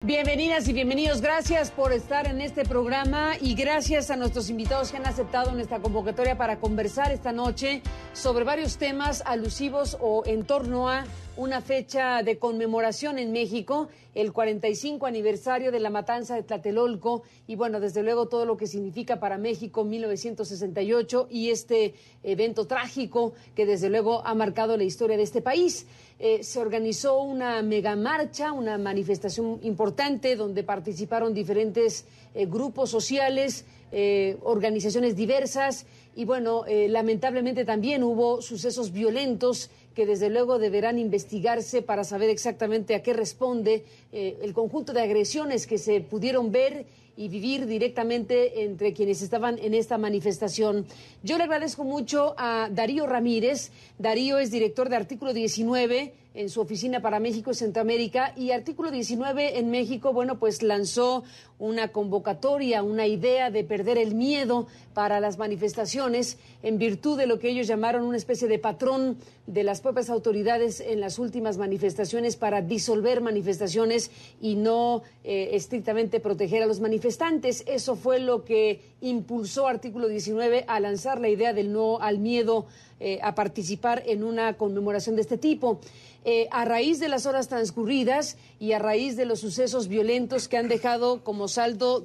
Bienvenidas y bienvenidos, gracias por estar en este programa y gracias a nuestros invitados que han aceptado nuestra convocatoria para conversar esta noche sobre varios temas alusivos o en torno a una fecha de conmemoración en México, el 45 aniversario de la matanza de Tlatelolco y bueno, desde luego todo lo que significa para México 1968 y este evento trágico que desde luego ha marcado la historia de este país. Se organizó una megamarcha, una manifestación importante donde participaron diferentes grupos sociales, organizaciones diversas y bueno, lamentablemente también hubo sucesos violentos que desde luego deberán investigarse para saber exactamente a qué responde el conjunto de agresiones que se pudieron ver y vivir directamente entre quienes estaban en esta manifestación. Yo le agradezco mucho a Darío Ramírez. Darío es director de Artículo 19 en su oficina para México y Centroamérica, y Artículo 19 en México, bueno, pues lanzó una convocatoria, una idea de perder el miedo para las manifestaciones en virtud de lo que ellos llamaron una especie de patrón de las propias autoridades en las últimas manifestaciones para disolver manifestaciones y no estrictamente proteger a los manifestantes. Eso fue lo que impulsó Artículo 19 a lanzar la idea del no al miedo a participar en una conmemoración de este tipo. A raíz de las horas transcurridas y a raíz de los sucesos violentos que han dejado como saldo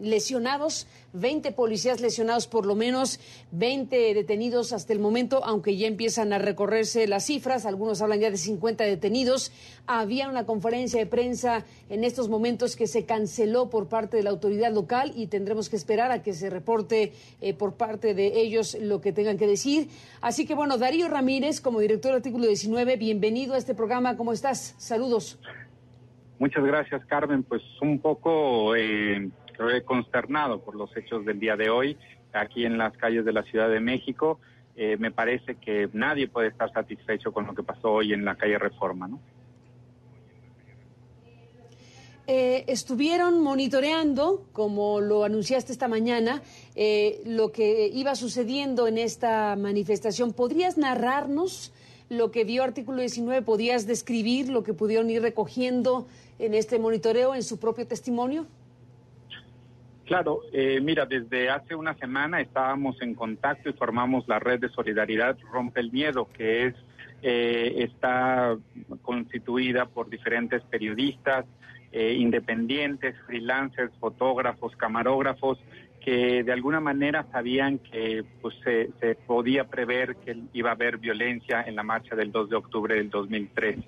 lesionados, 20 policías lesionados, por lo menos 20 detenidos hasta el momento, aunque ya empiezan a recorrerse las cifras, algunos hablan ya de 50 detenidos. Había una conferencia de prensa en estos momentos que se canceló por parte de la autoridad local y tendremos que esperar a que se reporte por parte de ellos lo que tengan que decir. Así que bueno, Darío Ramírez, como director de Artículo 19, bienvenido a este programa. ¿Cómo estás? Saludos. Muchas gracias, Carmen. Pues un poco consternado por los hechos del día de hoy aquí en las calles de la Ciudad de México. Me parece que nadie puede estar satisfecho con lo que pasó hoy en la calle Reforma, ¿no? Estuvieron monitoreando, como lo anunciaste esta mañana, lo que iba sucediendo en esta manifestación. ¿Podrías narrarnos lo que vio Artículo 19? ¿Podrías describir lo que pudieron ir recogiendo en este monitoreo, en su propio testimonio? Claro, mira, desde hace una semana estábamos en contacto y formamos la red de solidaridad Rompe el Miedo, que está constituida por diferentes periodistas, independientes, freelancers, fotógrafos, camarógrafos, que de alguna manera sabían que pues se podía prever que iba a haber violencia en la marcha del 2 de octubre del 2003.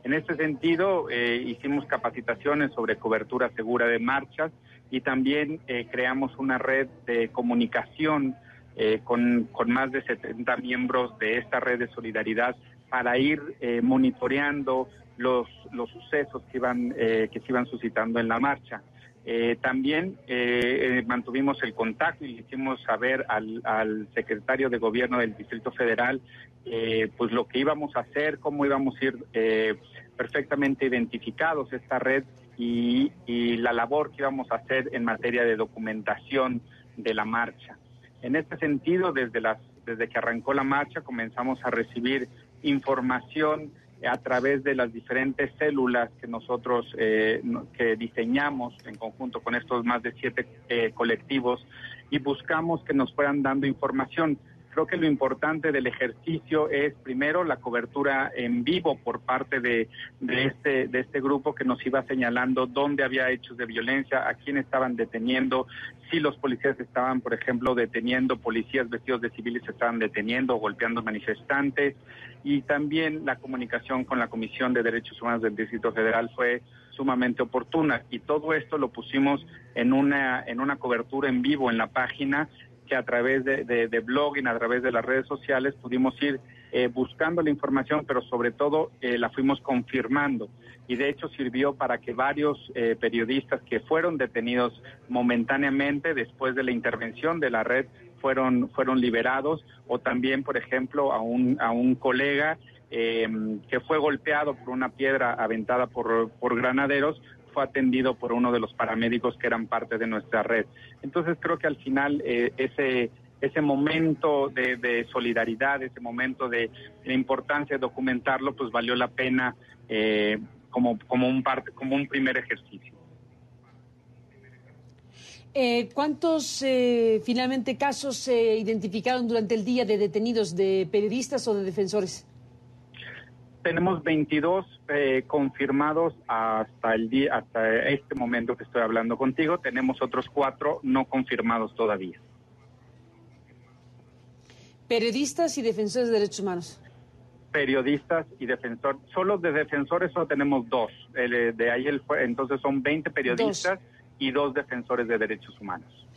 En este sentido, hicimos capacitaciones sobre cobertura segura de marchas y también creamos una red de comunicación con más de 70 miembros de esta red de solidaridad para ir monitoreando los sucesos que se iban suscitando en la marcha. También mantuvimos el contacto y le hicimos saber al secretario de Gobierno del Distrito Federal pues lo que íbamos a hacer, cómo íbamos a ir perfectamente identificados esta red y la labor que íbamos a hacer en materia de documentación de la marcha. En este sentido, desde que arrancó la marcha comenzamos a recibir información a través de las diferentes células que nosotros que diseñamos en conjunto con estos más de 7 colectivos y buscamos que nos fueran dando información. Creo que lo importante del ejercicio es primero la cobertura en vivo por parte de este grupo que nos iba señalando dónde había hechos de violencia, a quién estaban deteniendo, si los policías estaban, por ejemplo, deteniendo, policías vestidos de civiles estaban deteniendo o golpeando manifestantes, y también la comunicación con la Comisión de Derechos Humanos del Distrito Federal fue sumamente oportuna, y todo esto lo pusimos en una cobertura en vivo en la página, que a través de blogging, a través de las redes sociales pudimos ir buscando la información, pero sobre todo la fuimos confirmando, y de hecho sirvió para que varios periodistas que fueron detenidos momentáneamente después de la intervención de la red fueron liberados, o también, por ejemplo, a un colega que fue golpeado por una piedra aventada por granaderos, fue atendido por uno de los paramédicos que eran parte de nuestra red. Entonces creo que al final ese momento de solidaridad, ese momento de la importancia de documentarlo, pues valió la pena como un primer ejercicio. ¿Cuántos finalmente casos se identificaron durante el día de detenidos de periodistas o de defensores? Tenemos 22 confirmados hasta este momento que estoy hablando contigo. Tenemos otros 4 no confirmados todavía. Periodistas y defensores de derechos humanos. Periodistas y defensores. Solo de defensores solo tenemos 2. Entonces son 20 periodistas y 2 defensores de derechos humanos.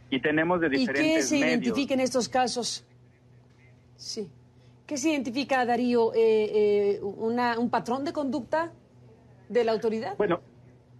Y tenemos de diferentes medios. ¿Y qué se identifica en estos casos? Sí. ¿Qué se identifica, Darío? ¿Un patrón de conducta de la autoridad? Bueno,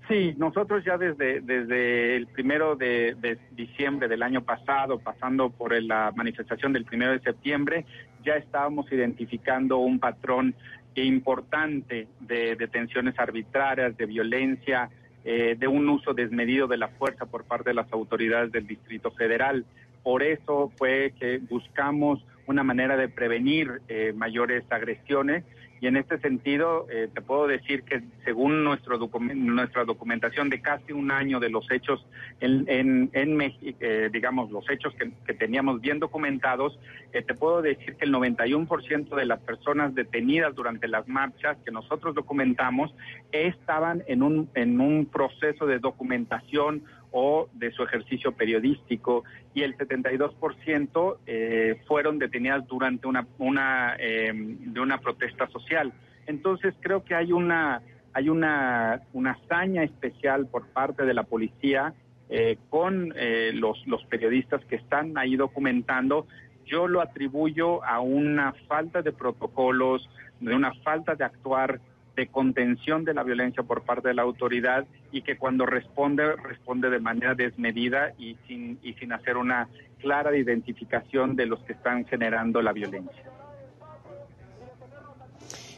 sí, nosotros ya desde el 1 de diciembre del año pasado, pasando por la manifestación del 1 de septiembre, ya estábamos identificando un patrón importante de detenciones arbitrarias, de violencia, de un uso desmedido de la fuerza por parte de las autoridades del Distrito Federal. Por eso fue que buscamos una manera de prevenir mayores agresiones, y en este sentido te puedo decir que según nuestra documentación de casi un año de los hechos en México, digamos los hechos que teníamos bien documentados, te puedo decir que el 91% de las personas detenidas durante las marchas que nosotros documentamos estaban en un proceso de documentación o de su ejercicio periodístico, y el 72% fueron detenidas durante una protesta social. Entonces creo que hay una hazaña especial por parte de la policía con los periodistas que están ahí documentando. Yo lo atribuyo a una falta de protocolos, de una falta de actuar, de contención de la violencia por parte de la autoridad, y que cuando responde de manera desmedida y sin hacer una clara identificación de los que están generando la violencia.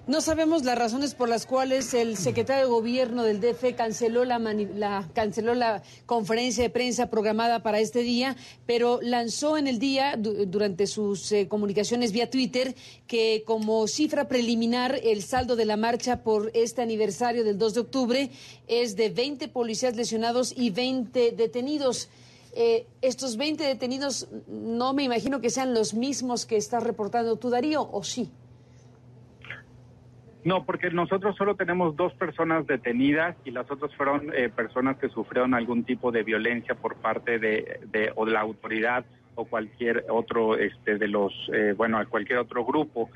No sabemos las razones por las cuales el secretario de Gobierno del DF canceló la conferencia de prensa programada para este día, pero lanzó en el día, durante sus comunicaciones vía Twitter, que como cifra preliminar el saldo de la marcha por este aniversario del 2 de octubre es de 20 policías lesionados y 20 detenidos. Estos 20 detenidos no me imagino que sean los mismos que estás reportando tú, Darío, ¿o sí? No, porque nosotros solo tenemos 2 personas detenidas, y las otras fueron personas que sufrieron algún tipo de violencia por parte de la autoridad o cualquier otro cualquier otro grupo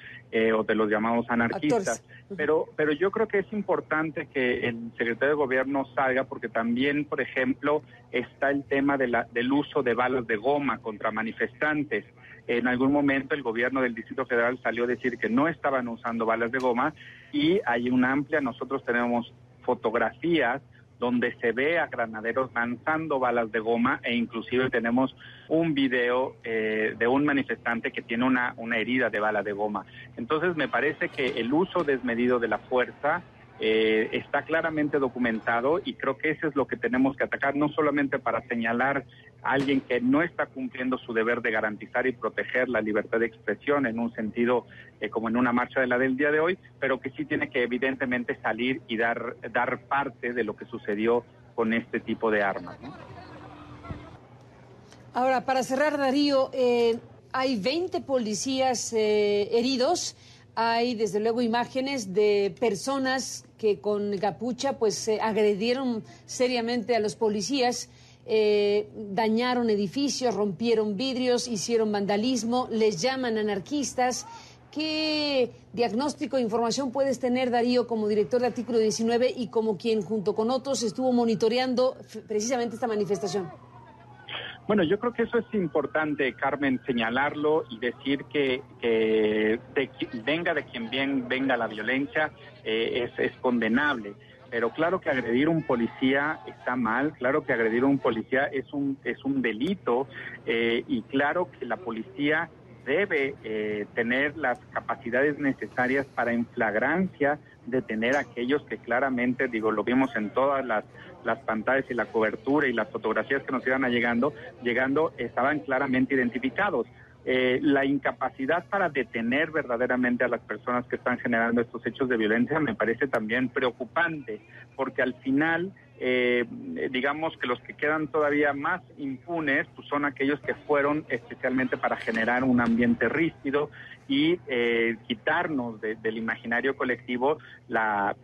o de los llamados anarquistas. Pero yo creo que es importante que el secretario de Gobierno salga, porque también, por ejemplo, está el tema del uso de balas de goma contra manifestantes. En algún momento el gobierno del Distrito Federal salió a decir que no estaban usando balas de goma, y hay nosotros tenemos fotografías donde se ve a granaderos lanzando balas de goma, e inclusive tenemos un video de un manifestante que tiene una herida de bala de goma. Entonces me parece que el uso desmedido de la fuerza está claramente documentado, y creo que eso es lo que tenemos que atacar, no solamente para señalar a alguien que no está cumpliendo su deber de garantizar y proteger la libertad de expresión en un sentido como en una marcha del día de hoy, pero que sí tiene que evidentemente salir y dar parte de lo que sucedió con este tipo de armas, ¿no? Ahora, para cerrar, Darío, hay 20 policías heridos. Hay, desde luego, imágenes de personas que con capucha pues agredieron seriamente a los policías, dañaron edificios, rompieron vidrios, hicieron vandalismo, les llaman anarquistas. ¿Qué diagnóstico e información puedes tener, Darío, como director de Artículo 19 y como quien junto con otros estuvo monitoreando precisamente esta manifestación? Bueno, yo creo que eso es importante, Carmen, señalarlo y decir que venga de quien bien venga la violencia, es condenable. Pero claro que agredir a un policía está mal, claro que agredir a un policía es un delito, y claro que la policía debe tener las capacidades necesarias para en flagrancia detener a aquellos que claramente, lo vimos en todas las pantallas y la cobertura y las fotografías que nos iban llegando, estaban claramente identificados. La incapacidad para detener verdaderamente a las personas que están generando estos hechos de violencia me parece también preocupante, porque al final digamos que los que quedan todavía más impunes pues son aquellos que fueron especialmente para generar un ambiente rígido y quitarnos del imaginario colectivo la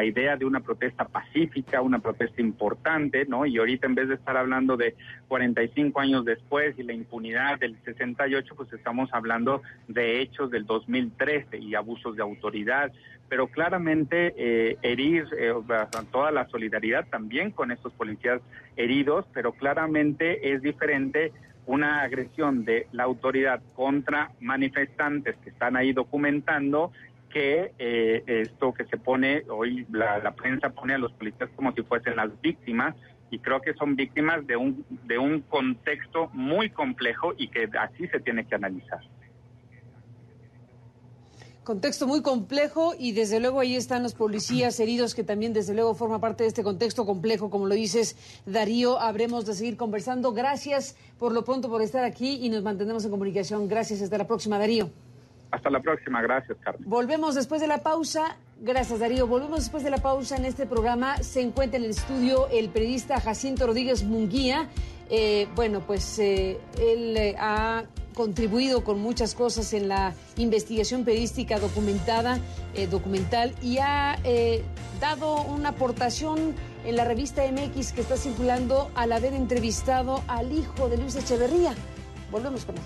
idea de una protesta pacífica, una protesta importante, ¿no? Y ahorita en vez de estar hablando de 45 años después y la impunidad del 68, pues estamos hablando de hechos del 2013 y abusos de autoridad, pero claramente herir toda la solidaridad también con estos policías heridos, pero claramente es diferente una agresión de la autoridad contra manifestantes que están ahí documentando que esto que se pone, hoy la prensa pone a los policías como si fuesen las víctimas, y creo que son víctimas de un contexto muy complejo y que así se tiene que analizar. Contexto muy complejo y desde luego ahí están los policías heridos que también desde luego forma parte de este contexto complejo, como lo dices, Darío. Habremos de seguir conversando. Gracias por lo pronto por estar aquí y nos mantenemos en comunicación. Gracias, hasta la próxima, Darío. Hasta la próxima, gracias, Carmen. Volvemos después de la pausa. Gracias, Darío. Volvemos después de la pausa. En este programa se encuentra en el estudio el periodista Jacinto Rodríguez Munguía. Él ha contribuido con muchas cosas en la investigación periodística documental y ha dado una aportación en la revista MX que está circulando al haber entrevistado al hijo de Luis Echeverría. Volvemos con él.